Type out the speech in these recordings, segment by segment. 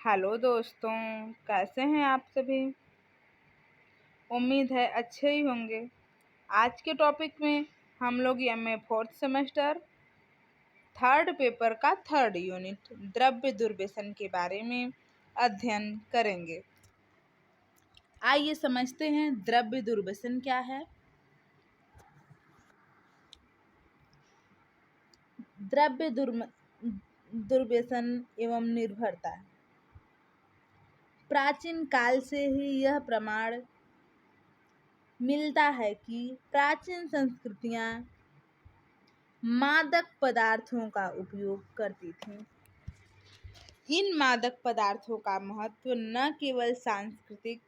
Hello दोस्तों, कैसे हैं आप सभी। उम्मीद है अच्छे ही होंगे। आज के टॉपिक में हम लोग MA fourth semester third paper का थर्ड यूनिट द्रव्य दुर्व्यसन के बारे में अध्ययन करेंगे। आइए समझते हैं द्रव्य दुर्व्यसन क्या है। द्रव्य दुर्व्यसन एवं निर्भरता। प्राचीन काल से ही यह प्रमाण मिलता है कि प्राचीन संस्कृतियां मादक पदार्थों का उपयोग करती थीं। इन मादक पदार्थों का महत्व न केवल सांस्कृतिक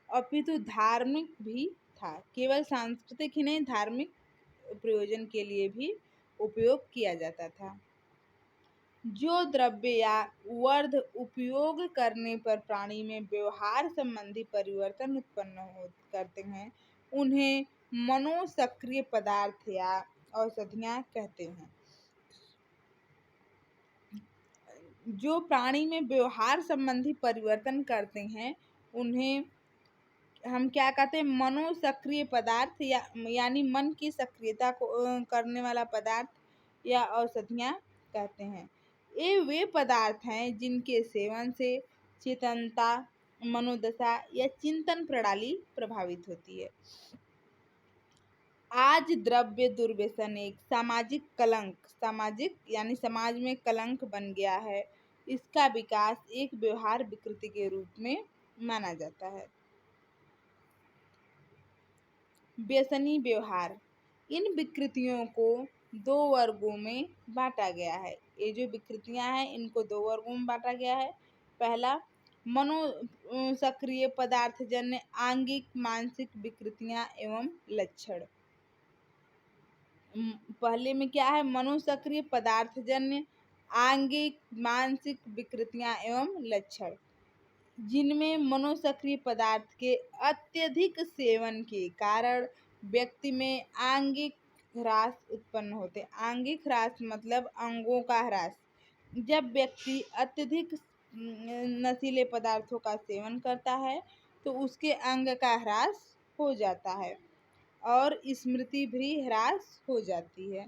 अपितु धार्मिक भी था। केवल सांस्कृतिक ही नहीं, धार्मिक प्रयोजन के लिए भी उपयोग किया जाता था। जो द्रव्य या वर्ध उपयोग करने पर प्राणी में व्यवहार संबंधी परिवर्तन उत्पन्न करते हैं, उन्हें मनोसक्रिय पदार्थ या औषधियाँ कहते हैं। जो प्राणी में व्यवहार संबंधी परिवर्तन करते हैं, उन्हें हम क्या कहते हैं, मनोसक्रिय पदार्थ यानी मन की सक्रियता को करने वाला पदार्थ या औषधियाँ कहते हैं। ये वे पदार्थ हैं जिनके सेवन से चेतनता, मनोदशा या चिंतन प्रणाली प्रभावित होती है। आज द्रव्य दुर्व्यसन एक सामाजिक यानी समाज में कलंक बन गया है। इसका विकास एक व्यवहार विकृति के रूप में माना जाता है। व्यसनी व्यवहार। इन विकृतियों को दो वर्गों में बांटा गया है। ये जो विकृतियां हैं, इनको दो वर्गों में बांटा गया है। पहला, मनोसक्रिय पदार्थजन्य आंगिक मानसिक विकृतियां एवं लक्षण। पहले में क्या है, मनोसक्रिय पदार्थजन्य आंगिक मानसिक विकृतियां एवं लक्षण, जिनमें मनोसक्रिय पदार्थ के अत्यधिक सेवन के कारण व्यक्ति में आंगिक ह्रास उत्पन्न होते। आंगिक ह्रास मतलब अंगों का ह्रास। जब व्यक्ति अत्यधिक नशीले पदार्थों का सेवन करता है तो उसके अंग का ह्रास हो जाता है और स्मृति भी ह्रास हो जाती है।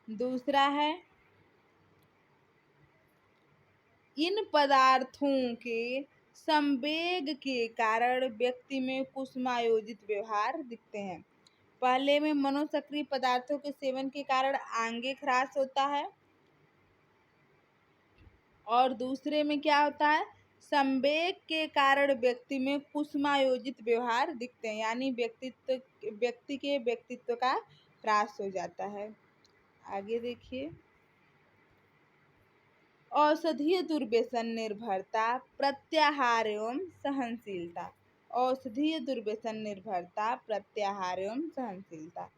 दूसरा है, इन पदार्थों के संवेग के कारण व्यक्ति में कुसुमायोजित व्यवहार दिखते हैं। पहले में मनोसक्रिय पदार्थों के सेवन के कारण आंगिक ह्रास होता है और दूसरे में क्या होता है, संवेग के कारण व्यक्ति में कुसुमायोजित व्यवहार दिखते हैं, यानी व्यक्ति के व्यक्तित्व का ह्रास हो जाता है। आगे देखिए, औषधीय दुर्व्यसन निर्भरता, प्रत्याहार एवं सहनशीलता। औषधीय दुर्व्यसन निर्भरता, प्रत्याहार एवं सहनशीलता।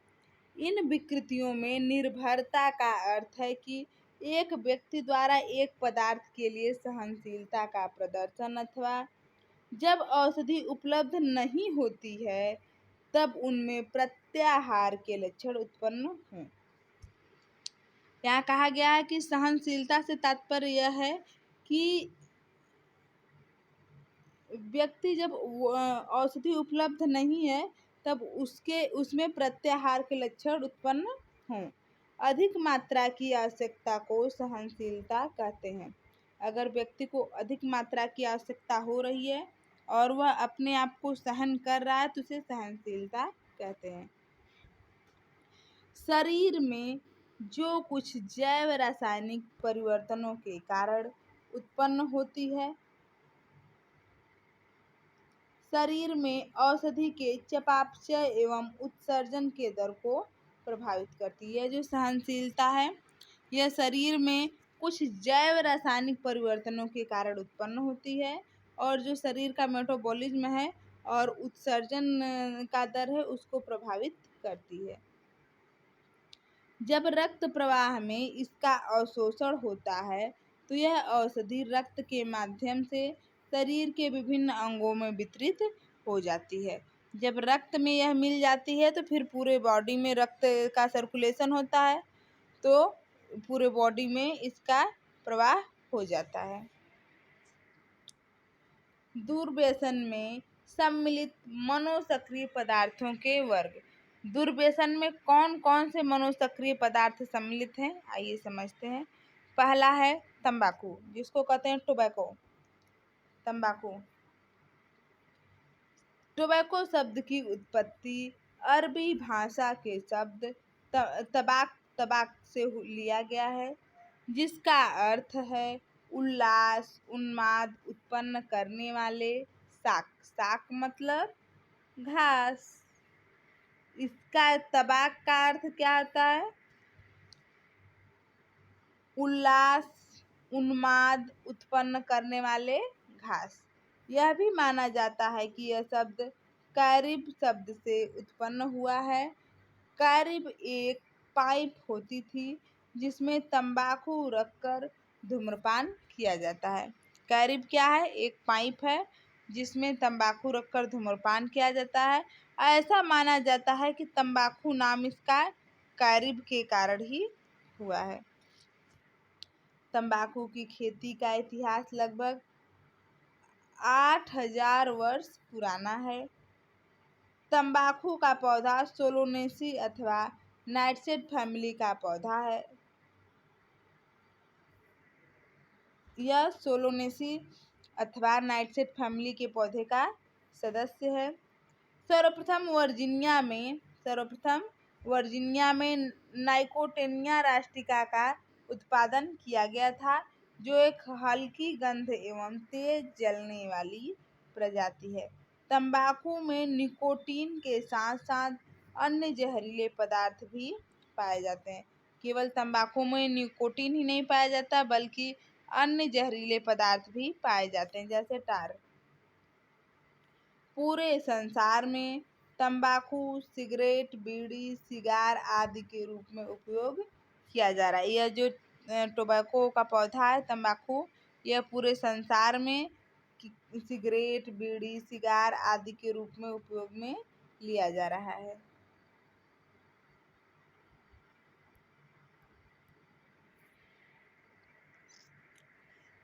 इन विकृतियों में निर्भरता का अर्थ है कि एक व्यक्ति द्वारा एक पदार्थ के लिए सहनशीलता का प्रदर्शन अथवा जब औषधि उपलब्ध नहीं होती है तब उनमें प्रत्याहार के लक्षण उत्पन्न हों। यहाँ कहा गया है कि सहनशीलता से तात्पर्य यह है कि व्यक्ति जब औषधि उपलब्ध नहीं है तब उसमें प्रत्याहार के लक्षण उत्पन्न हों। अधिक मात्रा की आवश्यकता को सहनशीलता कहते हैं। अगर व्यक्ति को अधिक मात्रा की आवश्यकता हो रही है और वह अपने आप को सहन कर रहा है तो उसे सहनशीलता कहते हैं। शरीर में जो कुछ जैव रासायनिक परिवर्तनों के कारण उत्पन्न होती है, शरीर में औषधि के चयापचय एवं उत्सर्जन के दर को प्रभावित करती है। जो सहनशीलता है, यह शरीर में कुछ जैव रासायनिक परिवर्तनों के कारण उत्पन्न होती है और जो शरीर का मेटाबॉलिज्म है और उत्सर्जन का दर है उसको प्रभावित करती है। जब रक्त प्रवाह में इसका अवशोषण होता है तो यह औषधि रक्त के माध्यम से शरीर के विभिन्न अंगों में वितरित हो जाती है। जब रक्त में यह मिल जाती है तो फिर पूरे बॉडी में रक्त का सर्कुलेशन होता है, तो पूरे बॉडी में इसका प्रवाह हो जाता है। दूरव्यसन में सम्मिलित मनोसक्रिय पदार्थों के वर्ग। दूरव्यसन में कौन कौन से मनोसक्रिय पदार्थ सम्मिलित हैं, आइए समझते हैं। पहला है तंबाकू, जिसको कहते हैं टोबैको। तंबाकू। टोबैको शब्द की उत्पत्ति अरबी भाषा के शब्द तबाक से लिया गया है, जिसका अर्थ है उल्लास, उन्माद उत्पन्न करने वाले। शाक, शाक मतलब घास। इसका तबाक का अर्थ क्या होता है? उल्लास, उन्माद उत्पन्न करने वाले घास। यह भी माना जाता है कि यह शब्द कैरिब शब्द से उत्पन्न हुआ है। कैरिब एक पाइप होती थी जिसमें तंबाकू रखकर धूम्रपान किया जाता है। कैरिब क्या है? एक पाइप है जिसमें तंबाकू रखकर धूम्रपान किया जाता है। ऐसा माना जाता है कि तंबाकू नाम इसका कैरिब के कारण ही हुआ है। तंबाकू की खेती का इतिहास लगभग 8000 वर्ष पुराना है। तंबाकू का पौधा सोलोनेसी अथवा नाइटशेड फैमिली का पौधा है। यह सोलोनेसी अथवा नाइटशेड फैमिली के पौधे का सदस्य है। सर्वप्रथम वर्जीनिया में नाइकोटिनिया रास्टिका का उत्पादन किया गया था, जो एक हल्की गंध एवं तेज जलने वाली प्रजाति है। तंबाकू में निकोटीन के साथ साथ अन्य जहरीले पदार्थ भी पाए जाते हैं। केवल तंबाकू में निकोटीन ही नहीं पाया जाता, बल्कि अन्य जहरीले पदार्थ भी पाए जाते हैं, जैसे टार। पूरे संसार में तंबाकू सिगरेट, बीड़ी, सिगार आदि के रूप में उपयोग किया जा रहा है। यह जो टोबैको का पौधा है तंबाकू, यह पूरे संसार में सिगरेट, बीड़ी, सिगार आदि के रूप में उपयोग में लिया जा रहा है।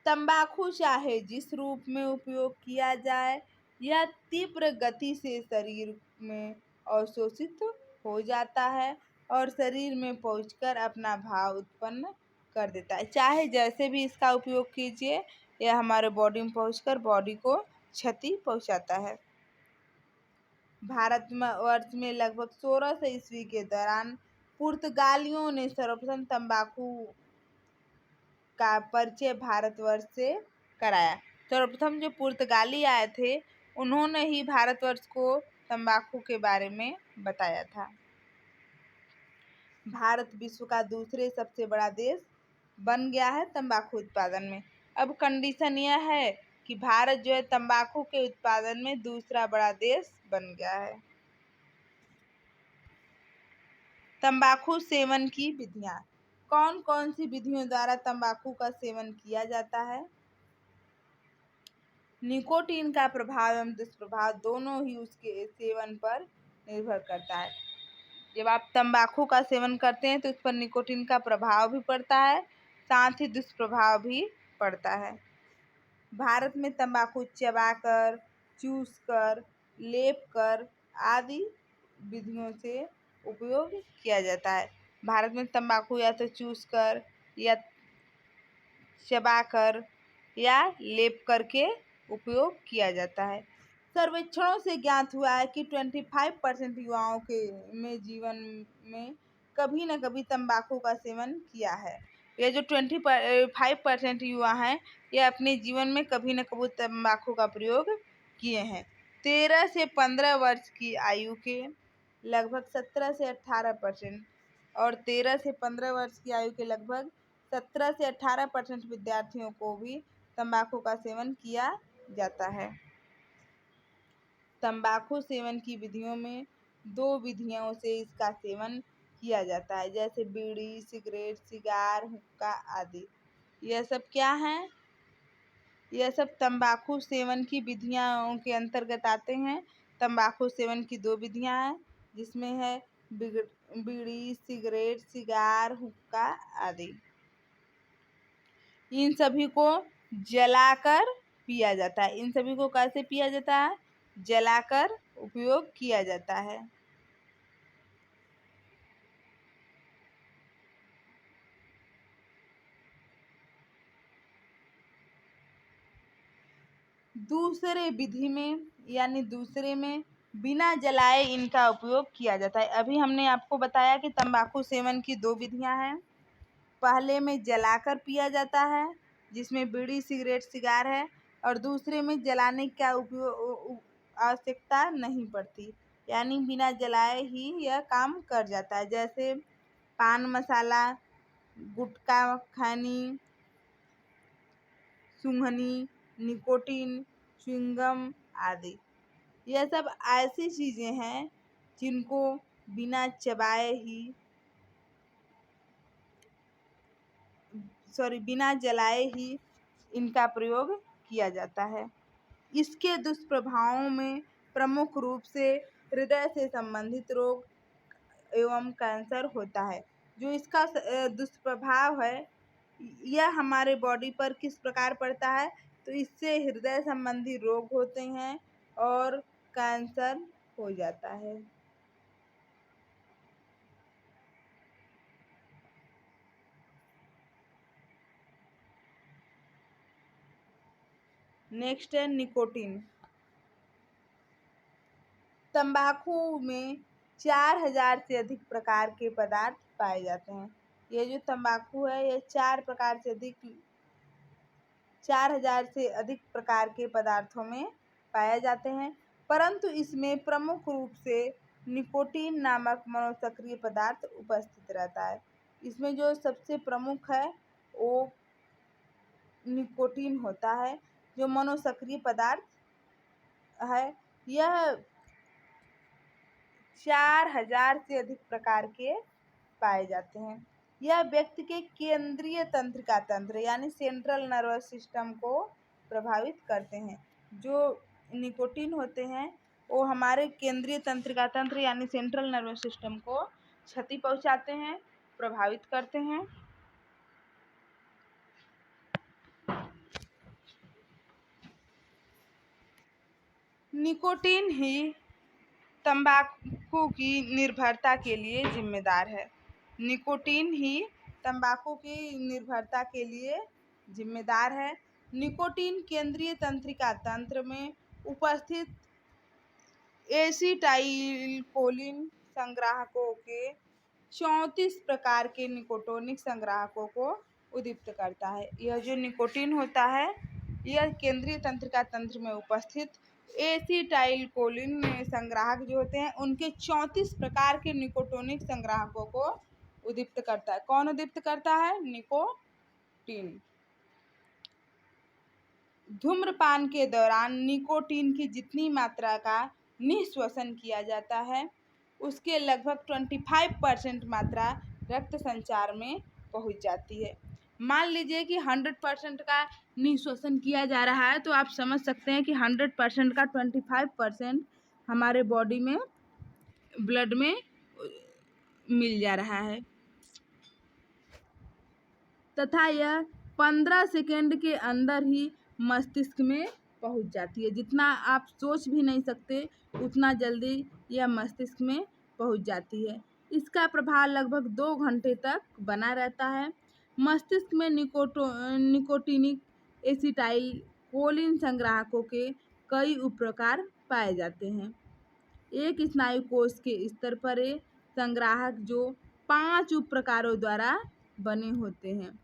तंबाकू चाहे जिस रूप में उपयोग किया जाए, यह तीव्र गति से शरीर में अवशोषित हो जाता है और शरीर में पहुंचकर अपना भाव उत्पन्न कर देता है। चाहे जैसे भी इसका उपयोग कीजिए, यह हमारे बॉडी में पहुंचकर बॉडी को क्षति पहुंचाता है। भारत में वर्ष में लगभग 1600 ईस्वी के दौरान पुर्तगालियों ने सर्वप्रथम तंबाकू का परिचय भारतवर्ष से कराया। सर्वप्रथम जो पुर्तगाली आए थे, उन्होंने ही भारतवर्ष को तंबाकू के बारे में बताया था। भारत विश्व का दूसरे सबसे बड़ा देश बन गया है तंबाकू उत्पादन में। अब कंडीशन यह है कि भारत जो है तंबाकू के उत्पादन में दूसरा बड़ा देश बन गया है। तंबाकू सेवन की विधियां। कौन कौन सी विधियों द्वारा तंबाकू का सेवन किया जाता है? निकोटीन का प्रभाव एवं दुष्प्रभाव दोनों ही उसके सेवन पर निर्भर करता है। जब आप तंबाकू का सेवन करते हैं तो उस पर निकोटीन का प्रभाव भी पड़ता है, साथ ही दुष्प्रभाव भी पड़ता है। भारत में तंबाकू चबाकर, चूसकर, लेप कर आदि विधियों से उपयोग किया जाता है। भारत में तंबाकू या तो चूसकर या चबाकर या लेप करके उपयोग किया जाता है। सर्वेक्षणों से ज्ञात हुआ है कि 25% युवाओं के में जीवन में कभी न कभी तंबाकू का सेवन किया है। यह जो 25% युवा हैं, यह अपने जीवन में कभी न कभी तंबाकू का प्रयोग किए हैं। 13 से 15 वर्ष की आयु के लगभग 17 से 18% और 13 से 15 वर्ष की आयु के लगभग 17 से 18% विद्यार्थियों को भी तंबाकू का सेवन किया जाता है। तंबाकू सेवन की विधियों में 2 विधियों से इसका सेवन किया जाता है, जैसे बीड़ी, सिगरेट, सिगार, हुक्का आदि। यह सब क्या हैं? यह सब तंबाकू सेवन की विधियों के अंतर्गत आते हैं। तंबाकू सेवन की 2 विधियां हैं, जिसमें है बीड़ी, सिगरेट, सिगार, हुक्का आदि। इन सभी को जलाकर पिया जाता है। इन सभी को कैसे पिया जाता है? जलाकर उपयोग किया जाता है। दूसरे विधि में यानी दूसरे में बिना जलाए इनका उपयोग किया जाता है। अभी हमने आपको बताया कि तंबाकू सेवन की दो विधियां हैं। पहले में जलाकर पिया जाता है, जिसमें बीड़ी, सिगरेट, सिगार है, और दूसरे में जलाने का उपयोग आवश्यकता नहीं पड़ती, यानी बिना जलाए ही यह काम कर जाता है। जैसे पान मसाला, गुटखा, खैनी, सूंघनी, निकोटीन, च्युइंगम आदि। यह सब ऐसी चीजें हैं जिनको बिना चबाए ही बिना जलाए ही इनका प्रयोग किया जाता है। इसके दुष्प्रभावों में प्रमुख रूप से हृदय से संबंधित रोग एवं कैंसर होता है। जो इसका दुष्प्रभाव है, यह हमारे बॉडी पर किस प्रकार पड़ता है, तो इससे हृदय संबंधी रोग होते हैं और कैंसर हो जाता है। नेक्स्ट है निकोटीन। तंबाकू में 4000 से अधिक प्रकार के पदार्थ पाए जाते हैं। ये जो तंबाकू है, ये 4000 से अधिक प्रकार के पदार्थों में पाए जाते हैं, परंतु इसमें प्रमुख रूप से निकोटीन नामक मनोसक्रिय पदार्थ उपस्थित रहता है। इसमें जो सबसे प्रमुख है वो निकोटीन होता है, जो मनोसक्रिय पदार्थ है। यह 4000 से अधिक प्रकार के पाए जाते हैं। यह व्यक्ति के केंद्रीय तंत्रिका तंत्र यानी सेंट्रल नर्वस सिस्टम को प्रभावित करते हैं। जो निकोटीन होते हैं वो हमारे केंद्रीय तंत्रिका तंत्र यानी सेंट्रल नर्वस सिस्टम को क्षति पहुंचाते हैं, प्रभावित करते हैं। निकोटीन ही तंबाकू की निर्भरता के लिए जिम्मेदार है। निकोटीन ही तंबाकू की निर्भरता के लिए जिम्मेदार है। निकोटीन केंद्रीय तंत्रिका तंत्र में उपस्थित एसिटाइलकोलिन संग्राहकों के 34 प्रकार के निकोटोनिक संग्राहकों को उद्दीपित करता है। यह जो निकोटीन होता है, यह केंद्रीय तंत्रिका तंत्र में उपस्थित एसिटाइलकोलिन संग्राहक जो होते हैं, उनके 34 प्रकार के निकोटोनिक संग्राहकों को उद्दीपित करता है। कौन उद्दीपित करता है? निकोटीन। धूम्रपान के दौरान निकोटीन की जितनी मात्रा का निःश्वसन किया जाता है, उसके लगभग 25% मात्रा रक्त संचार में पहुंच जाती है। मान लीजिए कि 100% का निःश्वसन किया जा रहा है, तो आप समझ सकते हैं कि 100% का 25% हमारे बॉडी में, ब्लड में मिल जा रहा है, तथा यह 15 सेकेंड के अंदर ही मस्तिष्क में पहुंच जाती है। जितना आप सोच भी नहीं सकते उतना जल्दी यह मस्तिष्क में पहुंच जाती है। इसका प्रभाव लगभग 2 घंटे तक बना रहता है। मस्तिष्क में निकोटिनिक एसिटाइल कोलिन संग्राहकों के कई उपप्रकार पाए जाते हैं। एक स्नायु कोश के स्तर पर ये संग्राहक जो 5 उपप्रकारों द्वारा बने होते हैं।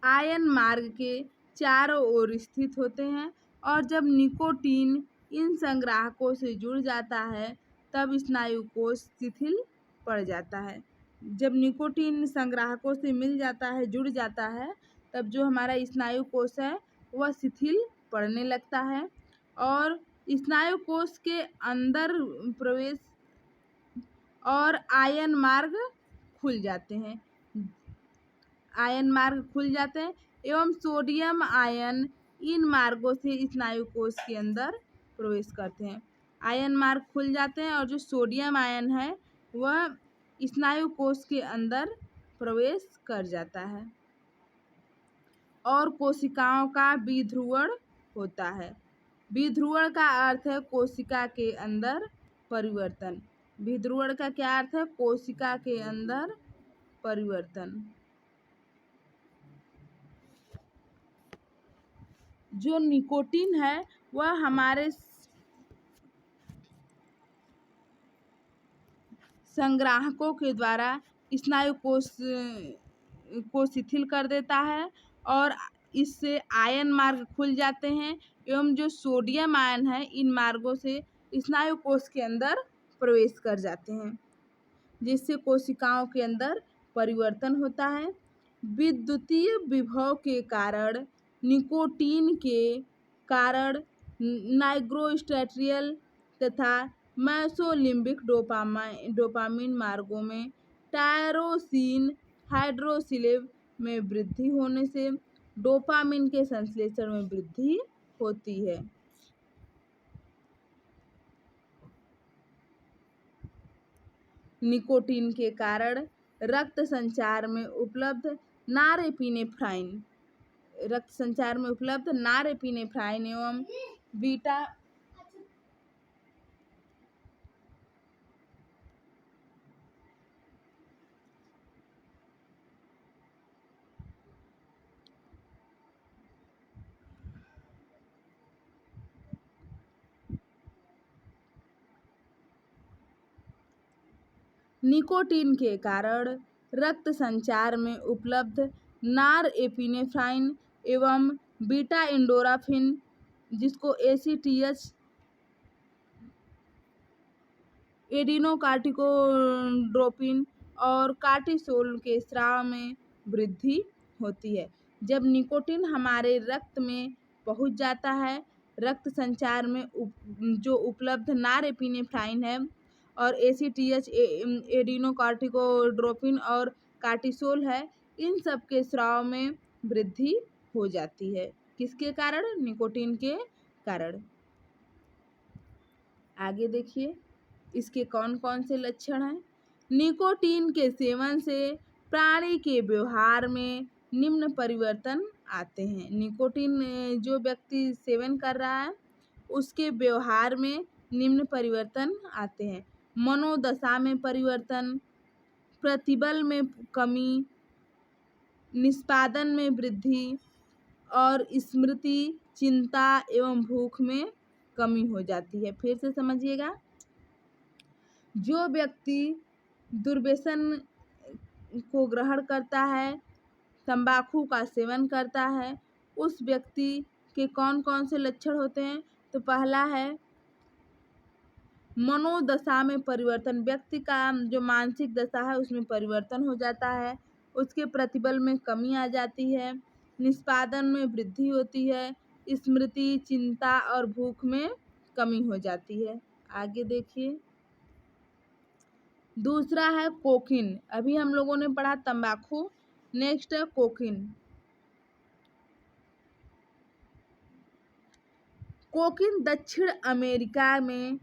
आयन मार्ग के चारों ओर स्थित होते हैं, और जब निकोटीन इन संग्राहकों से जुड़ जाता है तब स्नायु कोश शिथिल पड़ जाता है। जब निकोटीन संग्राहकों से मिल जाता है, जुड़ जाता है, तब जो हमारा स्नायु कोश है वह शिथिल पड़ने लगता है और स्नायु कोश के अंदर प्रवेश और आयन मार्ग खुल जाते हैं। आयन मार्ग खुल जाते हैं एवं सोडियम आयन इन मार्गों से स्नायु कोश के अंदर प्रवेश करते हैं। आयन मार्ग खुल जाते हैं और जो सोडियम आयन है वह स्नायु कोश के अंदर प्रवेश कर जाता है। और कोशिकाओं का विध्रुवण होता है। विध्रुवण का अर्थ है कोशिका के अंदर परिवर्तन। विध्रुवण का क्या अर्थ है? कोशिका के अंदर परिवर्तन। जो निकोटीन है वह हमारे संग्राहकों के द्वारा स्नायु कोश को शिथिल कर देता है और इससे आयन मार्ग खुल जाते हैं एवं जो सोडियम आयन है इन मार्गों से स्नायु कोश के अंदर प्रवेश कर जाते हैं, जिससे कोशिकाओं के अंदर परिवर्तन होता है। विद्युतीय विभव के कारण निकोटीन के कारण नाइग्रोस्ट्रेटियल तथा मेसोलिम्बिक डोपामिन मार्गों में टायरोसिन हाइड्रोसिलेज में वृद्धि होने से डोपामिन के संश्लेषण में वृद्धि होती है। निकोटीन के कारण रक्त संचार में उपलब्ध नॉरेपिनेफ्राइन एवं बीटा निकोटीन के कारण रक्त संचार में उपलब्ध नॉरएपिनेफ्राइन एवं बीटा एंडोर्फिन, जिसको एसीटीएच एडिनोकार्टिकोट्रोपिन और कार्टिसोल के स्राव में वृद्धि होती है। जब निकोटीन हमारे रक्त में पहुंच जाता है, रक्त संचार में जो उपलब्ध नॉरएपिनेफ्राइन है और एसीटीएच एडिनोकार्टिकोट्रोपिन और कार्टिसोल है, इन सब के स्राव में वृद्धि हो जाती है। किसके कारण? निकोटीन के कारण। आगे देखिए इसके कौन कौन से लक्षण हैं। निकोटीन के सेवन से प्राणी के व्यवहार में निम्न परिवर्तन आते हैं। निकोटीन जो व्यक्ति सेवन कर रहा है उसके व्यवहार में निम्न परिवर्तन आते हैं। मनोदशा में परिवर्तन, प्रतिबल में कमी, निष्पादन में वृद्धि और स्मृति, चिंता एवं भूख में कमी हो जाती है। फिर से समझिएगा, जो व्यक्ति दुर्व्यसन को ग्रहण करता है, तंबाकू का सेवन करता है, उस व्यक्ति के कौन कौन से लक्षण होते हैं? तो पहला है मनोदशा में परिवर्तन। व्यक्ति का जो मानसिक दशा है उसमें परिवर्तन हो जाता है। उसके प्रतिबल में कमी आ जाती है, निष्पादन में वृद्धि होती है, स्मृति, चिंता और भूख में कमी हो जाती है। आगे देखिए, दूसरा है कोकीन। अभी हम लोगों ने पढ़ा तंबाकू, नेक्स्ट है कोकीन। कोकीन दक्षिण अमेरिका में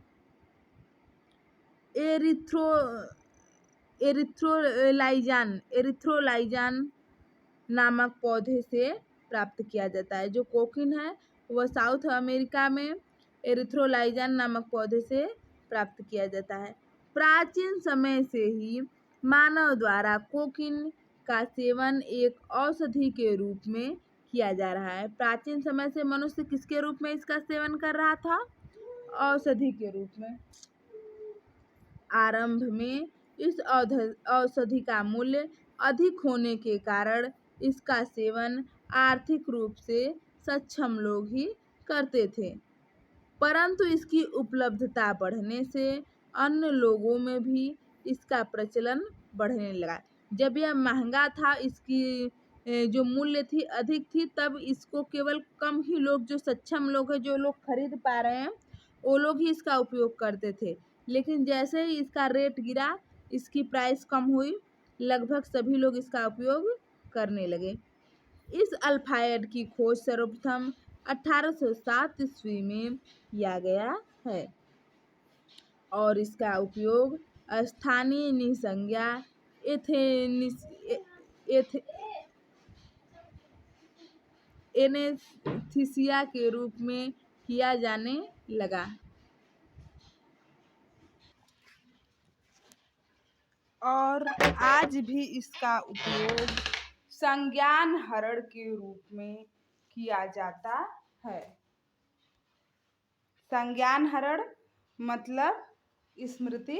एरिथ्रोलाइजान नामक पौधे से प्राप्त किया जाता है। जो कोकीन है वह साउथ अमेरिका में एरिथ्रोलाइजान नामक पौधे से प्राप्त किया जाता है। प्राचीन समय से ही मानव द्वारा कोकीन का सेवन एक औषधि के रूप में किया जा रहा है। प्राचीन समय से मनुष्य किसके रूप में इसका सेवन कर रहा था? औषधि के रूप में। आरंभ में इस औषधि का मूल्य अधिक होने के कारण इसका सेवन आर्थिक रूप से सक्षम लोग ही करते थे, परंतु इसकी उपलब्धता बढ़ने से अन्य लोगों में भी इसका प्रचलन बढ़ने लगा। जब यह महंगा था, इसकी जो मूल्य थी अधिक थी, तब इसको केवल कम ही लोग, जो सक्षम लोग हैं, जो लोग खरीद पा रहे हैं, वो लोग ही इसका उपयोग करते थे। लेकिन जैसे ही इसका रेट गिरा, इसकी प्राइस कम हुई, लगभग सभी लोग इसका उपयोग करने लगे। इस अल्फायड की खोज सर्वप्रथम 1807 ईस्वी में किया गया है और इसका उपयोग स्थानीय निसंज्ञा एनेस्थीसिया के रूप में किया जाने लगा और आज भी इसका उपयोग संज्ञान हरण के रूप में किया जाता है। संज्ञान हरण मतलब स्मृति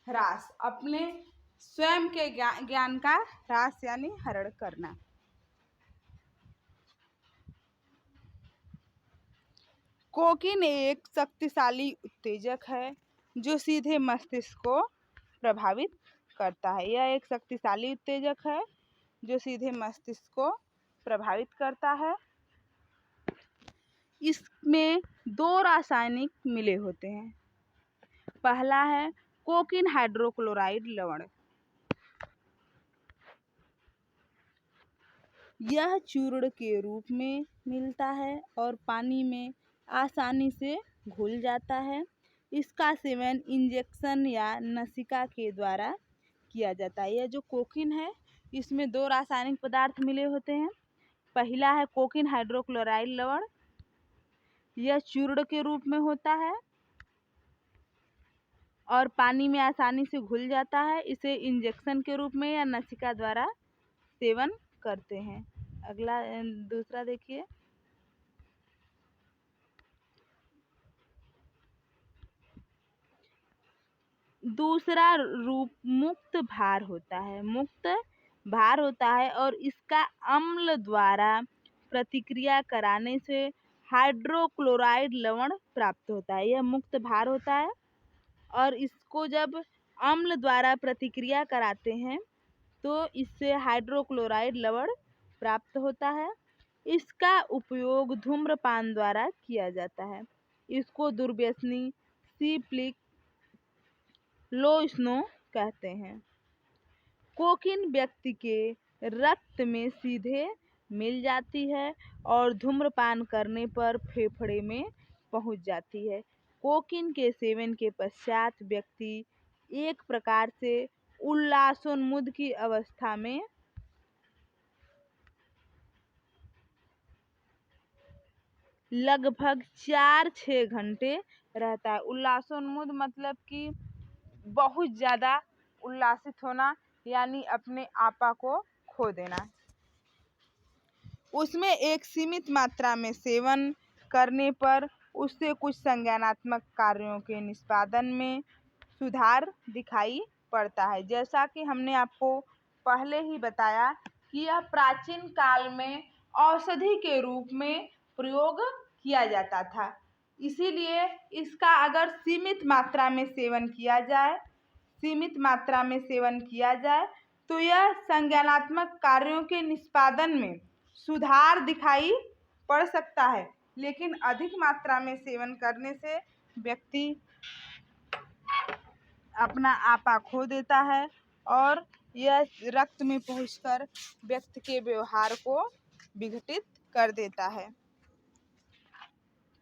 ह्रास, अपने स्वयं के ज्ञान का ह्रास यानी हरण करना। कोकीन एक शक्तिशाली उत्तेजक है जो सीधे मस्तिष्क को प्रभावित करता है। यह एक शक्तिशाली उत्तेजक है जो सीधे मस्तिष्क को प्रभावित करता है। इसमें दो रासायनिक मिले होते हैं। पहला है कोकीन हाइड्रोक्लोराइड लवण। यह चूर्ण के रूप में मिलता है और पानी में आसानी से घुल जाता है। इसका सेवन इंजेक्शन या नसिका के द्वारा किया जाता है। यह जो कोकीन है इसमें दो रासायनिक पदार्थ मिले होते हैं। पहला है कोकीन हाइड्रोक्लोराइड लवण। यह चूर्ण के रूप में होता है और पानी में आसानी से घुल जाता है। इसे इंजेक्शन के रूप में या नसिका द्वारा सेवन करते हैं। अगला दूसरा देखिए, दूसरा रूप मुक्त भार होता है। मुक्त भार होता है और इसका अम्ल द्वारा प्रतिक्रिया कराने से हाइड्रोक्लोराइड लवण प्राप्त होता है। यह मुक्त भार होता है और इसको जब अम्ल द्वारा प्रतिक्रिया कराते हैं तो इससे हाइड्रोक्लोराइड लवण प्राप्त होता है। इसका उपयोग धूम्रपान द्वारा किया जाता है। इसको दुर्व्यसनी सिप्लिक लो स्नो कहते हैं। कोकीन व्यक्ति के रक्त में सीधे मिल जाती है और धूम्रपान करने पर फेफड़े में पहुंच जाती है। कोकीन के सेवन के पश्चात व्यक्ति एक प्रकार से उल्लासोन्मुद की अवस्था में लगभग 4-6 घंटे रहता है। उल्लासोन्मुद मतलब कि बहुत ज़्यादा उल्लासित होना यानी अपने आपा को खो देना। उसमें एक सीमित मात्रा में सेवन करने पर उससे कुछ संज्ञानात्मक कार्यों के निष्पादन में सुधार दिखाई पड़ता है। जैसा कि हमने आपको पहले ही बताया कि यह प्राचीन काल में औषधि के रूप में प्रयोग किया जाता था। इसीलिए इसका अगर सीमित मात्रा में सेवन किया जाए तो यह संज्ञानात्मक कार्यों के निष्पादन में सुधार दिखाई पड़ सकता है, लेकिन अधिक मात्रा में सेवन करने से व्यक्ति अपना आपा खो देता है और यह रक्त में पहुंचकर व्यक्ति के व्यवहार को विघटित कर देता है।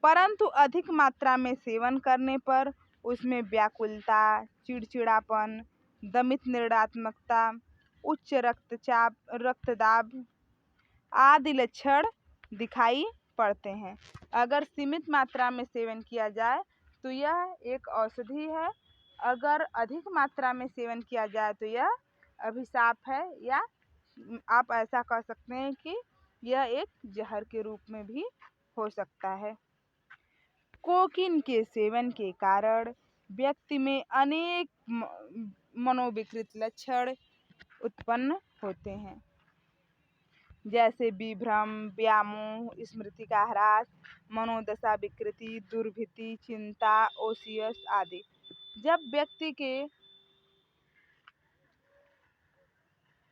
परंतु अधिक मात्रा में सेवन करने पर उसमें व्याकुलता, चिड़चिड़ापन, दमित नृणात्मकता, उच्च रक्तदाब आदि लक्षण दिखाई पड़ते हैं। अगर सीमित मात्रा में सेवन किया जाए तो यह एक औषधि है, अगर अधिक मात्रा में सेवन किया जाए तो यह अभिशाप है, या आप ऐसा कह सकते हैं कि यह एक जहर के रूप में भी हो सकता है। कोकीन के सेवन के कारण व्यक्ति में अनेक मनोविकृत लक्षण उत्पन्न होते हैं, जैसे विभ्रम, व्यामोह, स्मृति का ह्रास, मनोदशा विकृति, दुर्भिति, चिंता, ओसियस आदि। जब व्यक्ति के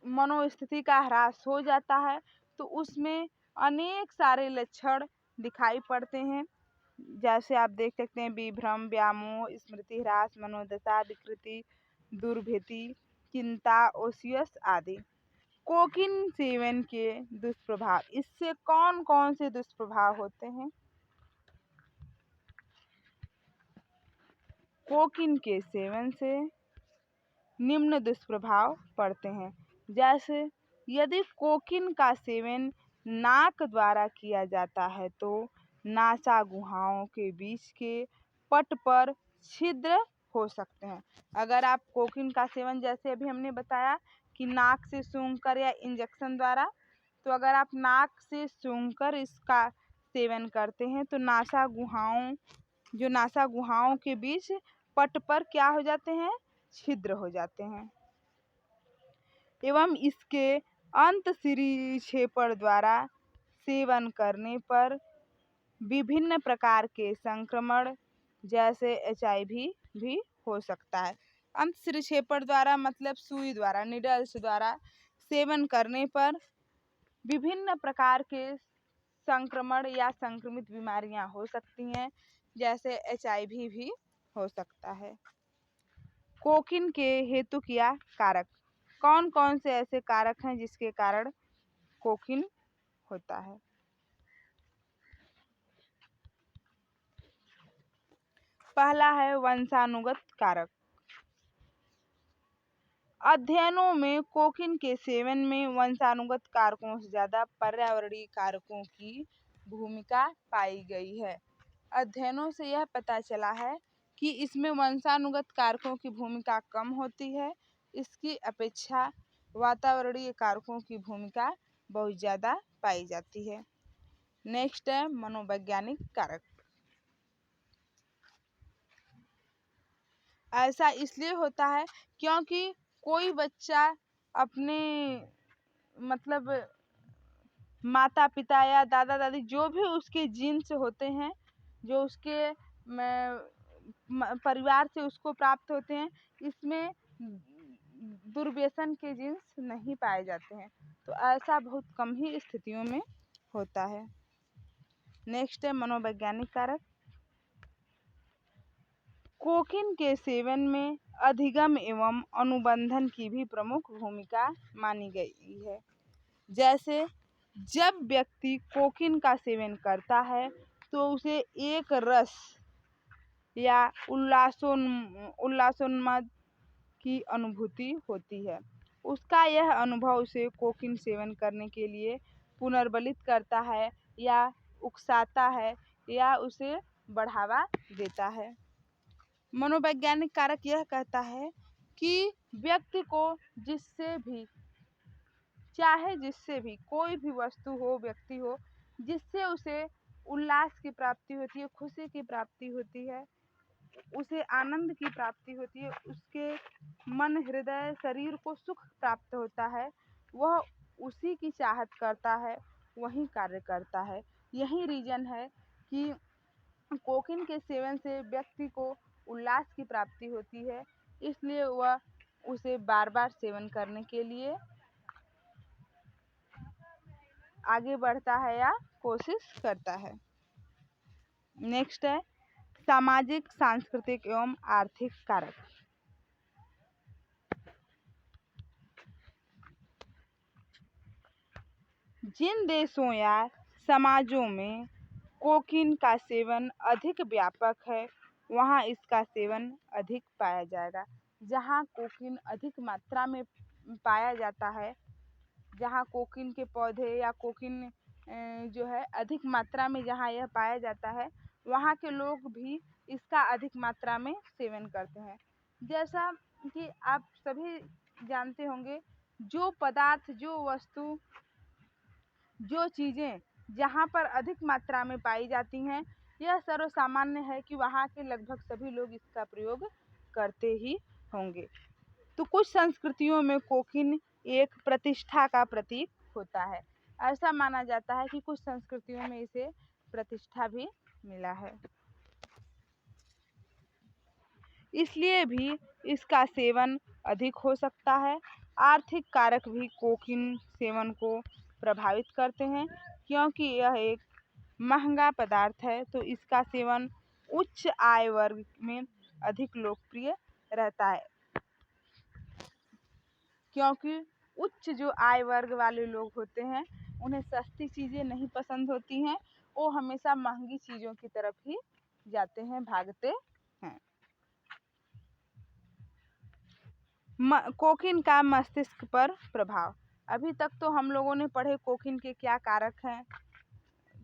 मनोस्थिति का ह्रास हो जाता है तो उसमें अनेक सारे लक्षण दिखाई पड़ते हैं, जैसे आप देख सकते हैं विभ्रम, व्यामोह, स्मृति ह्रास, मनोदशा विकृति, दुर्भिति, चिंता, ओसियस आदि। कोकीन सेवन के दुष्प्रभाव, इससे कौन कौन से दुष्प्रभाव होते हैं? कोकीन के सेवन से निम्न दुष्प्रभाव पड़ते हैं। जैसे यदि कोकीन का सेवन नाक द्वारा किया जाता है तो नासा गुहाओं के बीच के पट पर छिद्र हो सकते हैं। अगर आप कोकीन का सेवन, जैसे अभी हमने बताया कि नाक से सूंघकर या इंजेक्शन द्वारा, तो अगर आप नाक से सूंघकर इसका सेवन करते हैं तो नासा गुहाओं के बीच पट पर क्या हो जाते हैं, छिद्र हो जाते हैं एवं इसके अंतःशिरीक्षेपण द्वारा सेवन करने पर विभिन्न प्रकार के संक्रमण जैसे HIV भी हो सकता है। अंतःशिरीक्षेपण द्वारा मतलब सुई द्वारा, निडल्स द्वारा सेवन करने पर विभिन्न प्रकार के संक्रमण या संक्रमित बीमारियां हो सकती हैं, जैसे HIV भी हो सकता है। कोकीन के हेतुक या कारक, कौन कौन से ऐसे कारक हैं जिसके कारण कोकीन होता है। पहला है वंशानुगत कारक। अध्ययनों में कोकीन के सेवन में वंशानुगत कारकों से ज़्यादा पर्यावरणीय कारकों की भूमिका पाई गई है। अध्ययनों से यह पता चला है कि इसमें वंशानुगत कारकों की भूमिका कम होती है, इसकी अपेक्षा वातावरणीय कारकों की भूमिका बहुत ज़्यादा पाई जाती है। नेक्स्ट है मनोवैज्ञानिक कारक। ऐसा इसलिए होता है क्योंकि कोई बच्चा अपने मतलब माता पिता या दादा दादी जो भी उसके जीन्स होते हैं, जो उसके परिवार से उसको प्राप्त होते हैं, इसमें दुर्व्यसन के जीन्स नहीं पाए जाते हैं, तो ऐसा बहुत कम ही स्थितियों में होता है। नेक्स्ट है मनोवैज्ञानिक कारक। कोकीन के सेवन में अधिगम एवं अनुबंधन की भी प्रमुख भूमिका मानी गई है। जैसे जब व्यक्ति कोकीन का सेवन करता है तो उसे एक रस या उल्लासोन्माद की अनुभूति होती है। उसका यह अनुभव उसे कोकीन सेवन करने के लिए पुनर्बलित करता है या उकसाता है या उसे बढ़ावा देता है। मनोवैज्ञानिक कारक यह कहता है कि व्यक्ति को जिससे भी कोई भी वस्तु हो, व्यक्ति हो, जिससे उसे उल्लास की प्राप्ति होती है, खुशी की प्राप्ति होती है, उसे आनंद की प्राप्ति होती है, उसके मन हृदय शरीर को सुख प्राप्त होता है, वह उसी की चाहत करता है, वही कार्य करता है। यही रीजन है कि कोकीन के सेवन से व्यक्ति को उल्लास की प्राप्ति होती है, इसलिए वह उसे बार बार सेवन करने के लिए आगे बढ़ता है या कोशिश करता है। नेक्स्ट है सामाजिक, सांस्कृतिक एवं आर्थिक कारक। जिन देशों या समाजों में कोकीन का सेवन अधिक व्यापक है, वहाँ इसका सेवन अधिक पाया जाएगा। जहाँ कोकीन अधिक मात्रा में पाया जाता है, जहाँ कोकीन के पौधे या कोकीन जो है अधिक मात्रा में जहाँ यह पाया जाता है, वहाँ के लोग भी इसका अधिक मात्रा में सेवन करते हैं। जैसा कि आप सभी जानते होंगे, जो पदार्थ, जो वस्तु, जो चीज़ें जहाँ पर अधिक मात्रा में पाई जाती हैं, यह सर्वसामान्य है कि वहाँ के लगभग सभी लोग इसका प्रयोग करते ही होंगे। तो कुछ संस्कृतियों में कोकीन एक प्रतिष्ठा का प्रतीक होता है। ऐसा माना जाता है कि कुछ संस्कृतियों में इसे प्रतिष्ठा भी मिला है, इसलिए भी इसका सेवन अधिक हो सकता है। आर्थिक कारक भी कोकीन सेवन को प्रभावित करते हैं, क्योंकि यह एक महंगा पदार्थ है, तो इसका सेवन उच्च आय वर्ग में अधिक लोकप्रिय रहता है। क्योंकि उच्च जो आय वर्ग वाले लोग होते हैं, उन्हें सस्ती चीज़ें नहीं पसंद होती हैं, वो हमेशा महंगी चीज़ों की तरफ ही जाते हैं, भागते हैं। कोकीन का मस्तिष्क पर प्रभाव। अभी तक तो हम लोगों ने पढ़े कोकीन के क्या कारक हैं,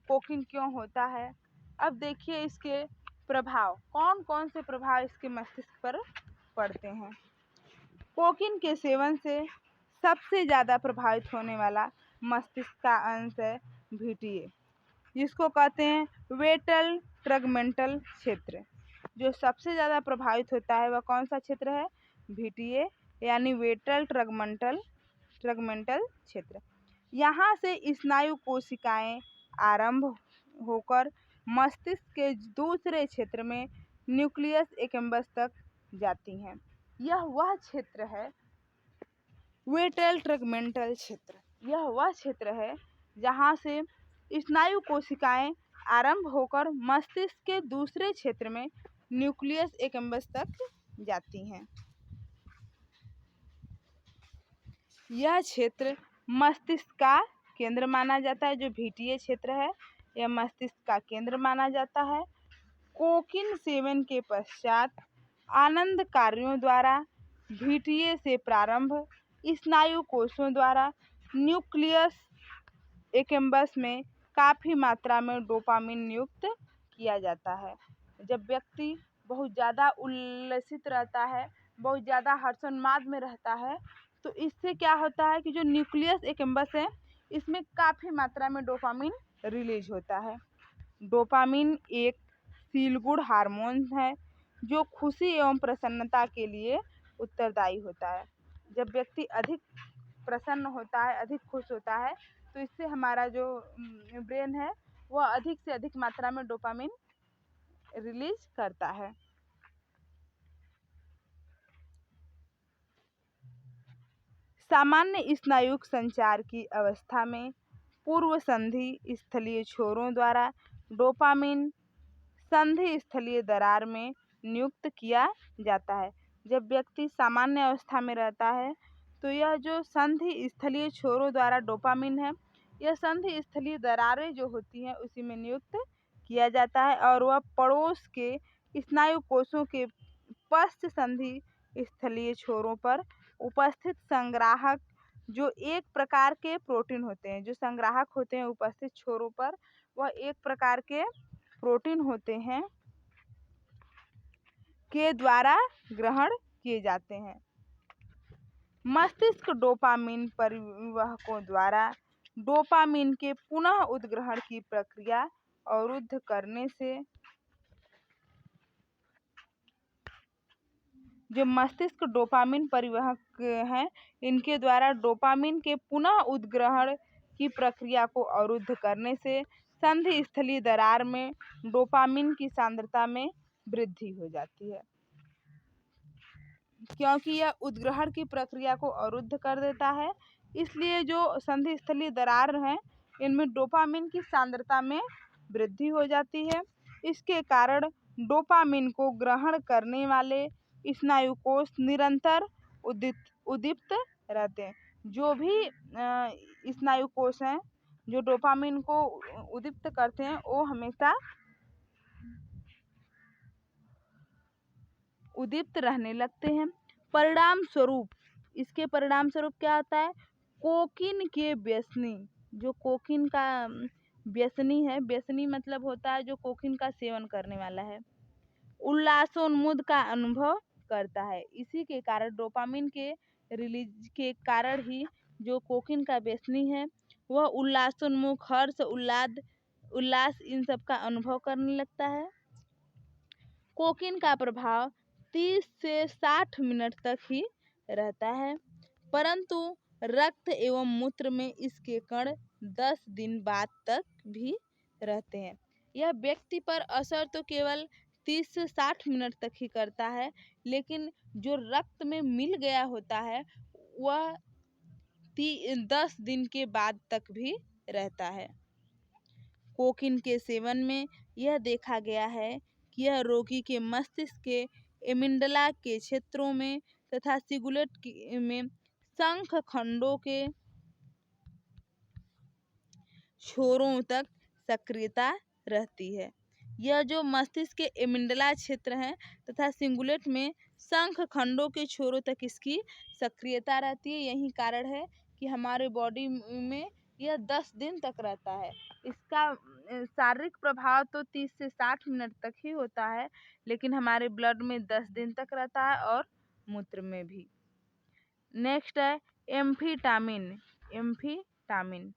कोकीन क्यों होता है। अब देखिए इसके प्रभाव, कौन कौन से प्रभाव इसके मस्तिष्क पर पड़ते हैं। कोकीन के सेवन से सबसे ज़्यादा प्रभावित होने वाला मस्तिष्क का अंश है VTA, जिसको कहते हैं वेंट्रल टैगमेंटल क्षेत्र। जो सबसे ज़्यादा प्रभावित होता है वह कौन सा क्षेत्र है, VTA यानी वेंट्रल टैगमेंटल क्षेत्र। यहाँ से स्नायु कोशिकाएं आरंभ होकर मस्तिष्क के दूसरे क्षेत्र में न्यूक्लियस एक्कम्बस तक जाती हैं। यह वह क्षेत्र है वेंट्रल टैगमेंटल क्षेत्र, यह वह क्षेत्र है जहाँ से स्नायु कोशिकाएं आरंभ होकर मस्तिष्क के दूसरे क्षेत्र में न्यूक्लियस एक्कम्बस तक जाती हैं। यह क्षेत्र मस्तिष्क का केंद्र माना जाता है। जो VTA क्षेत्र है यह मस्तिष्क का केंद्र माना जाता है। कोकीन सेवन के पश्चात आनंद कार्यों द्वारा VTA से प्रारंभ स्नायु कोषों द्वारा न्यूक्लियस एक्कम्बस में काफ़ी मात्रा में डोपामिन नियुक्त किया जाता है। जब व्यक्ति बहुत ज़्यादा उल्लसित रहता है, बहुत ज़्यादा हर्षोन्माद में रहता है, तो इससे क्या होता है कि जो न्यूक्लियस एक्कम्बस है इसमें काफ़ी मात्रा में डोपामिन रिलीज होता है। डोपामिन एक फील गुड हार्मोन है जो खुशी एवं प्रसन्नता के लिए उत्तरदायी होता है। जब व्यक्ति अधिक प्रसन्न होता है, अधिक खुश होता है, तो इससे हमारा जो ब्रेन है वह अधिक से अधिक मात्रा में डोपामिन रिलीज करता है। सामान्य स्नायुक संचार की अवस्था में पूर्व संधि स्थलीय छोरों द्वारा डोपामिन संधि स्थलीय दरार में नियुक्त किया जाता है। जब व्यक्ति सामान्य अवस्था में रहता है तो यह जो संधि स्थलीय छोरों द्वारा डोपामिन है, यह संधि स्थलीय दरारें जो होती हैं उसी में नियुक्त किया जाता है और वह पड़ोस के स्नायु कोषों के पश्च संधि स्थलीय छोरों पर उपस्थित संग्राहक जो एक प्रकार के प्रोटीन होते हैं, जो संग्राहक होते हैं उपस्थित छोरों पर, वह एक प्रकार के प्रोटीन होते हैं के द्वारा ग्रहण किए जाते हैं। मस्तिष्क डोपामिन परिवाहकों द्वारा डोपामिन के पुनः उद्ग्रहण की प्रक्रिया अवरुद्ध करने से जो मस्तिष्क डोपामिन परिवाहक हैं इनके द्वारा डोपामिन के पुनः उद्ग्रहण की प्रक्रिया को अवरुद्ध करने से संधि स्थलीय दरार में डोपामिन की सांद्रता में वृद्धि हो जाती है। क्योंकि यह उद्ग्रहण की प्रक्रिया को अवरुद्ध कर देता है, इसलिए जो संधि स्थलीय दरार हैं इनमें डोपामिन की सांद्रता में वृद्धि हो जाती है। इसके कारण डोपामिन को ग्रहण करने वाले स्नायु कोष निरंतर उद्दीप्त रहते हैं। जो भी स्नायु कोष हैं जो डोपामिन को उद्दीप्त करते हैं वो हमेशा उद्दीप्त रहने लगते हैं। परिणाम स्वरूप, इसके परिणाम स्वरूप क्या होता है, कोकीन के व्यसनी, जो कोकीन का व्यसनी है, व्यसनी मतलब होता है जो कोकीन का सेवन करने वाला है, उल्लासोन्मुद का अनुभव करता है। इसी के कारण डोपामिन के रिलीज के कारण ही जो कोकीन का व्यसनी है वह उल्लासोन्मुख, हर्ष, उल्लास इन सब का अनुभव करने लगता है। कोकीन का प्रभाव 30 से 60 मिनट तक ही रहता है, परंतु रक्त एवं मूत्र में इसके कण 10 दिन बाद तक भी रहते हैं। यह व्यक्ति पर असर तो केवल 30 से 60 मिनट तक ही करता है, लेकिन जो रक्त में मिल गया होता है वह 10 दिन के बाद तक भी रहता है। कोकीन के सेवन में यह देखा गया है कि यह रोगी के मस्तिष्क के एमिग्डाला के क्षेत्रों में तथा सिगुलेट में शंख खंडों के छोरों तक सक्रियता रहती है। यह जो मस्तिष्क के एमिग्डाला क्षेत्र है तथा सिंगुलेट में शंख खंडों के छोरों तक इसकी सक्रियता रहती है। यही कारण है कि हमारे बॉडी में यह 10 दिन तक रहता है। इसका शारीरिक प्रभाव तो 30 से 60 मिनट तक ही होता है, लेकिन हमारे ब्लड में 10 दिन तक रहता है और मूत्र में भी। नेक्स्ट है एम्फीटामिन। एम्फीटामिन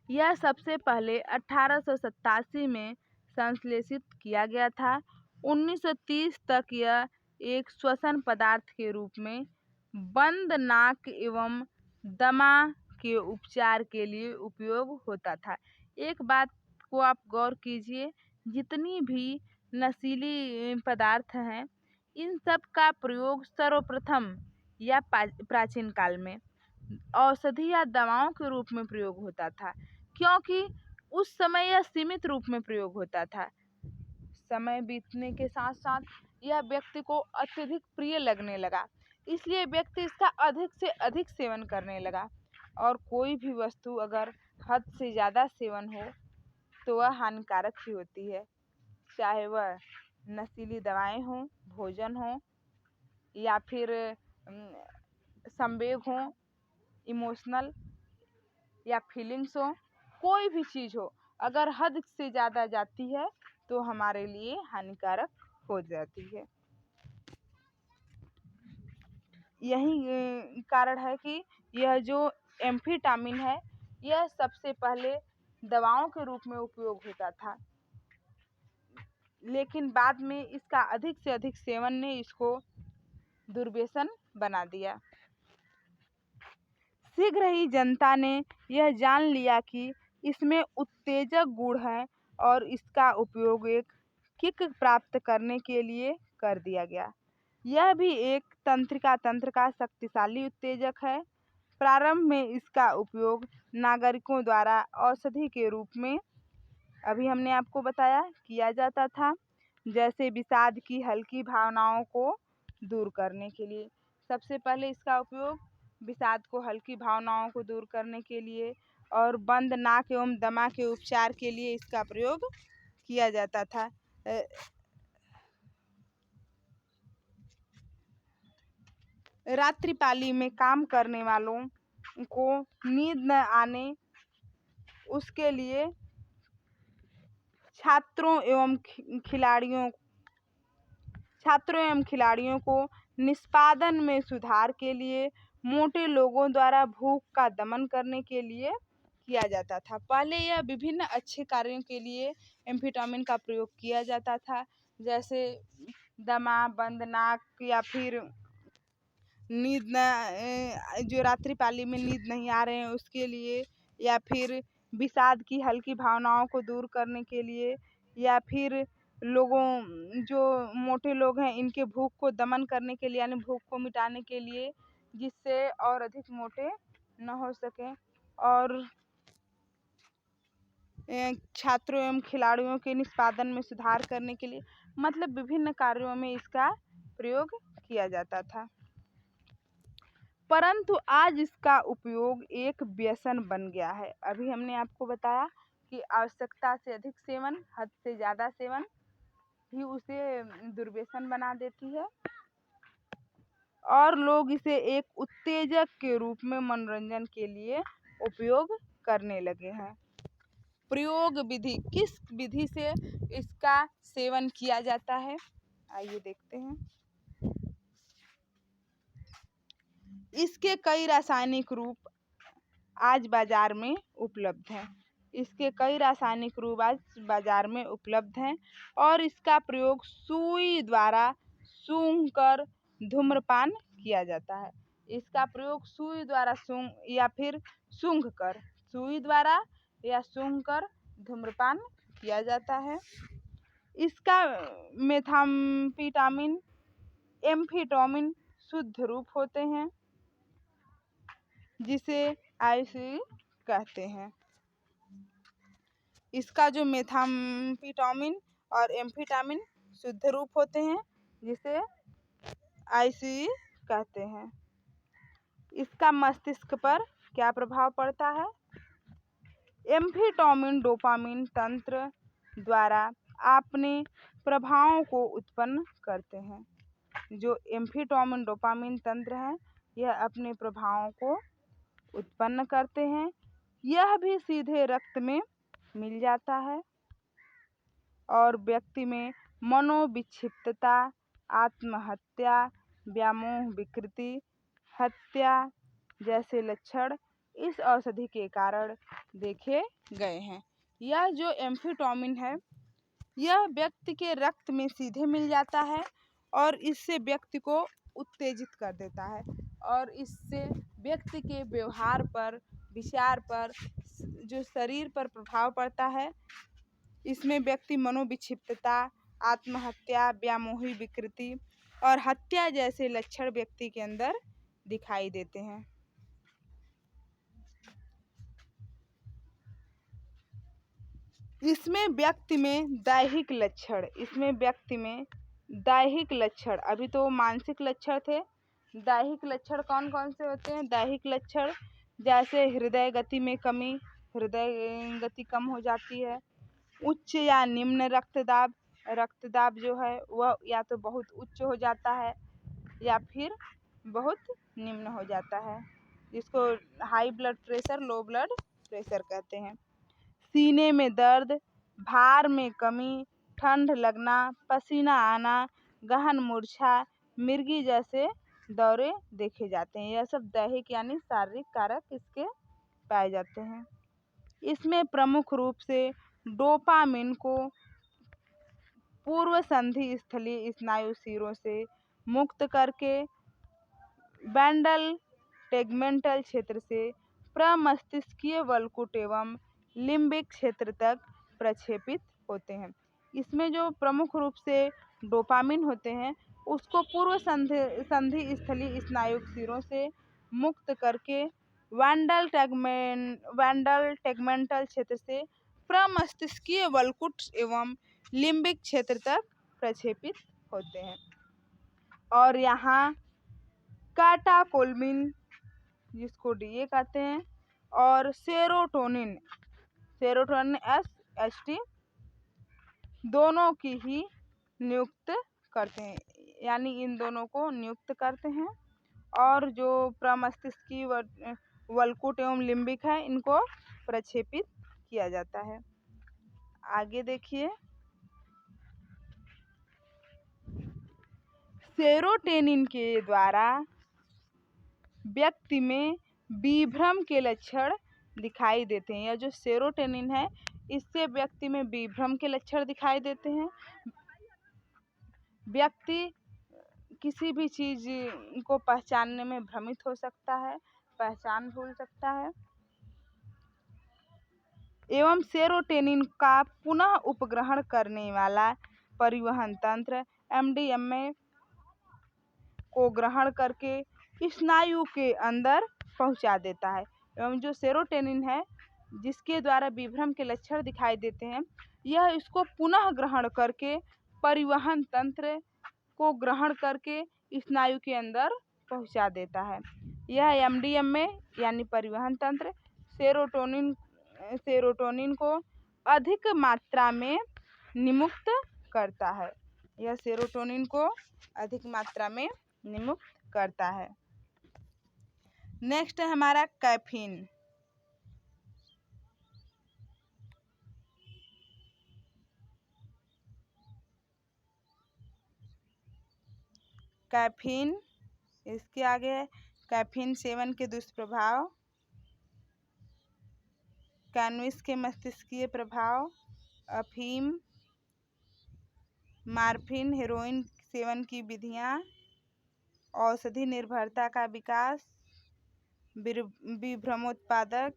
यह सबसे पहले 1887 में संश्लेषित किया गया था। 1930 तक यह एक श्वसन पदार्थ के रूप में बंद नाक एवं दमा के उपचार के लिए उपयोग होता था। एक बात को आप गौर कीजिए, जितनी भी नशीली पदार्थ हैं, इन सब का प्रयोग सर्वप्रथम या प्राचीन काल में औषधि या दवाओं के रूप में प्रयोग होता था, क्योंकि उस समय यह सीमित रूप में प्रयोग होता था। समय बीतने के साथ साथ यह व्यक्ति को अत्यधिक प्रिय लगने लगा, इसलिए व्यक्ति इसका अधिक से अधिक सेवन करने लगा। और कोई भी वस्तु अगर हद से ज़्यादा सेवन हो तो वह हानिकारक ही होती है, चाहे वह नशीली दवाएं हों, भोजन हो, या फिर संवेग हो, इमोशनल या फीलिंग्स हो, कोई भी चीज़ हो, अगर हद से ज़्यादा जाती है तो हमारे लिए हानिकारक हो जाती है। यही कारण है कि यह जो एम्फीटामिन है, यह सबसे पहले दवाओं के रूप में उपयोग होता था, लेकिन बाद में इसका अधिक से अधिक सेवन ने इसको दुर्व्यसन बना दिया। शीघ्र ही जनता ने यह जान लिया कि इसमें उत्तेजक गुण है और इसका उपयोग एक किक प्राप्त करने के लिए कर दिया गया। यह भी एक तंत्रिका तंत्र का शक्तिशाली उत्तेजक है। प्रारंभ में इसका उपयोग नागरिकों द्वारा औषधि के रूप में, अभी हमने आपको बताया, किया जाता था, जैसे विषाद की हल्की भावनाओं को दूर करने के लिए। सबसे पहले इसका उपयोग विषाद को हल्की भावनाओं को दूर करने के लिए और बंद नाक एवं दमा के उपचार के लिए इसका प्रयोग किया जाता था। रात्रिपाली में काम करने वालों को नींद न आने, उसके लिए छात्रों एवं खिलाड़ियों को निष्पादन में सुधार के लिए, मोटे लोगों द्वारा भूख का दमन करने के लिए किया जाता था। पहले यह विभिन्न अच्छे कार्यों के लिए एम्फीटामिन का प्रयोग किया जाता था, जैसे दमा, बंद नाक, या फिर नींद न, जो रात्रिपाली में नींद नहीं आ रहे हैं उसके लिए, या फिर विषाद की हल्की भावनाओं को दूर करने के लिए, या फिर लोगों, जो मोटे लोग हैं, इनके भूख को दमन करने के लिए, यानी भूख को मिटाने के लिए, जिससे और अधिक मोटे न हो सकें, और छात्रों एवं खिलाड़ियों के निष्पादन में सुधार करने के लिए, मतलब विभिन्न कार्यों में इसका प्रयोग किया जाता था। परंतु आज इसका उपयोग एक व्यसन बन गया है। अभी हमने आपको बताया कि आवश्यकता से अधिक सेवन, हद से ज़्यादा सेवन भी उसे दुर्व्यसन बना देती है, और लोग इसे एक उत्तेजक के रूप में मनोरंजन के लिए उपयोग करने लगे हैं। प्रयोग विधि, किस विधि से इसका सेवन किया जाता है, आइए देखते हैं। इसके कई रासायनिक रूप आज बाजार में उपलब्ध हैं। और इसका प्रयोग सुई द्वारा सूंघकर धूम्रपान किया जाता है। इसका प्रयोग सुई द्वारा या फिर सूंघकर, सुई द्वारा या सूंघकर धूम्रपान किया जाता है। इसका मेथाम्फेटामिन, एम्फीटामिन शुद्ध रूप होते हैं, जिसे आईसी कहते हैं। इसका जो मेथाम्फेटामिन और एम्फीटामिन शुद्ध रूप होते हैं, जिसे आईसी कहते हैं। इसका मस्तिष्क पर क्या प्रभाव पड़ता है? एम्फेटामिन डोपामिन तंत्र द्वारा अपने प्रभावों को उत्पन्न करते हैं। जो एम्फेटामिन डोपामिन तंत्र है यह अपने प्रभावों को उत्पन्न करते हैं। यह भी सीधे रक्त में मिल जाता है और व्यक्ति में मनोविक्षिप्तता, आत्महत्या, व्यामोह विकृति, हत्या जैसे लक्षण इस औषधि के कारण देखे गए हैं। यह जो एम्फेटामिन है यह व्यक्ति के रक्त में सीधे मिल जाता है और इससे व्यक्ति को उत्तेजित कर देता है और इससे व्यक्ति के व्यवहार पर, विचार पर, जो शरीर पर प्रभाव पड़ता है। इसमें व्यक्ति मनोविक्षिप्तता, आत्महत्या, व्यामोही विकृति और हत्या जैसे लक्षण व्यक्ति के अंदर दिखाई देते हैं। इसमें व्यक्ति में दैहिक लक्षण, अभी तो मानसिक लक्षण थे। दैहिक लक्षण कौन कौन से होते हैं? दैहिक लक्षण जैसे हृदय गति में कमी, हृदय गति कम हो जाती है। उच्च या निम्न रक्तदाब, रक्तदाब जो है वह या तो बहुत उच्च हो जाता है या फिर बहुत निम्न हो जाता है, जिसको high blood pressure, low blood pressure कहते हैं। सीने में दर्द, भार में कमी, ठंड लगना, पसीना आना, गहन मूर्छा, मिर्गी जैसे दौरे देखे जाते हैं। यह सब दैहिक यानी शारीरिक कारक इसके पाए जाते हैं। इसमें प्रमुख रूप से डोपामिन को पूर्व संधि स्थलीय स्नायु सिरों से मुक्त करके वेंट्रल टेगमेंटल क्षेत्र से प्रमस्तिष्कीय वल्कुट एवं लिम्बिक क्षेत्र तक प्रक्षेपित होते हैं। इसमें जो प्रमुख रूप से डोपामिन होते हैं उसको पूर्व संधि स्थलीय स्नायु सिरों से मुक्त करके वेंट्रल टेगमेंटल क्षेत्र से प्रमस्तिष्कीय वल्कुट एवं लिम्बिक क्षेत्र तक प्रक्षेपित होते हैं। और यहाँ कैटाकोलिन, जिसको डीए कहते हैं, और सेरोटोनिन SHT दोनों की ही नियुक्त करते हैं, यानी इन दोनों को नियुक्त करते हैं। और जो प्रमस्तिष्कीय वल्कुट एवं लिम्बिक है इनको प्रक्षेपित किया जाता है। आगे देखिए, सेरोटोनिन के द्वारा व्यक्ति में विभ्रम के लक्षण दिखाई देते हैं। यह जो सेरोटोनिन है इससे व्यक्ति में विभ्रम के लक्षण दिखाई देते हैं। व्यक्ति किसी भी चीज को पहचानने में भ्रमित हो सकता है, पहचान भूल सकता है। एवं सेरोटोनिन का पुनः उपग्रहण करने वाला परिवहन तंत्र MDMA को ग्रहण करके स्नायु के अंदर पहुंचा देता है। एवं जो सेरोटोनिन है जिसके द्वारा विभ्रम के लक्षण दिखाई देते हैं, यह इसको पुनः ग्रहण करके परिवहन तंत्र को ग्रहण करके स्नायु के अंदर पहुंचा देता है। यह MDMA यानी परिवहन तंत्र सेरोटोनिन को अधिक मात्रा में निमुक्त करता है। यह सेरोटोनिन को अधिक मात्रा में निमुक्त करता है। नेक्स्ट है हमारा कैफीन। कैफीन, इसके आगे है कैफीन सेवन के दुष्प्रभाव, कैनबिस के मस्तिष्कीय प्रभाव, अफीम, मॉर्फिन, हेरोइन सेवन की विधियाँ, औषधि निर्भरता का विकास, विभ्रमोत्पादक,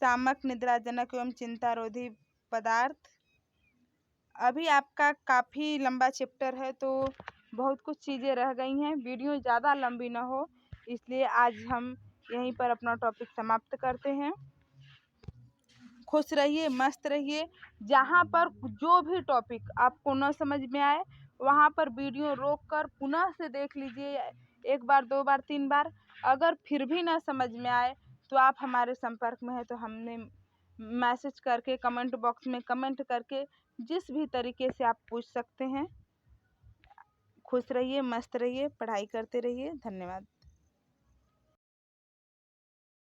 शामक, निद्राजनक एवं चिंतारोधी पदार्थ। अभी आपका काफ़ी लंबा चैप्टर है तो बहुत कुछ चीज़ें रह गई हैं। वीडियो ज़्यादा लंबी ना हो इसलिए आज हम यहीं पर अपना टॉपिक समाप्त करते हैं। खुश रहिए, मस्त रहिए। जहाँ पर जो भी टॉपिक आपको न समझ में आए वहाँ पर वीडियो रोककर पुनः से देख लीजिए, 1 बार 2 बार 3 बार। अगर फिर भी ना समझ में आए तो आप हमारे संपर्क में हैं तो हमने मैसेज करके, कमेंट बॉक्स में कमेंट करके जिस भी तरीके से आप पूछ सकते हैं। खुश रहिए, मस्त रहिए, पढ़ाई करते रहिए। धन्यवाद।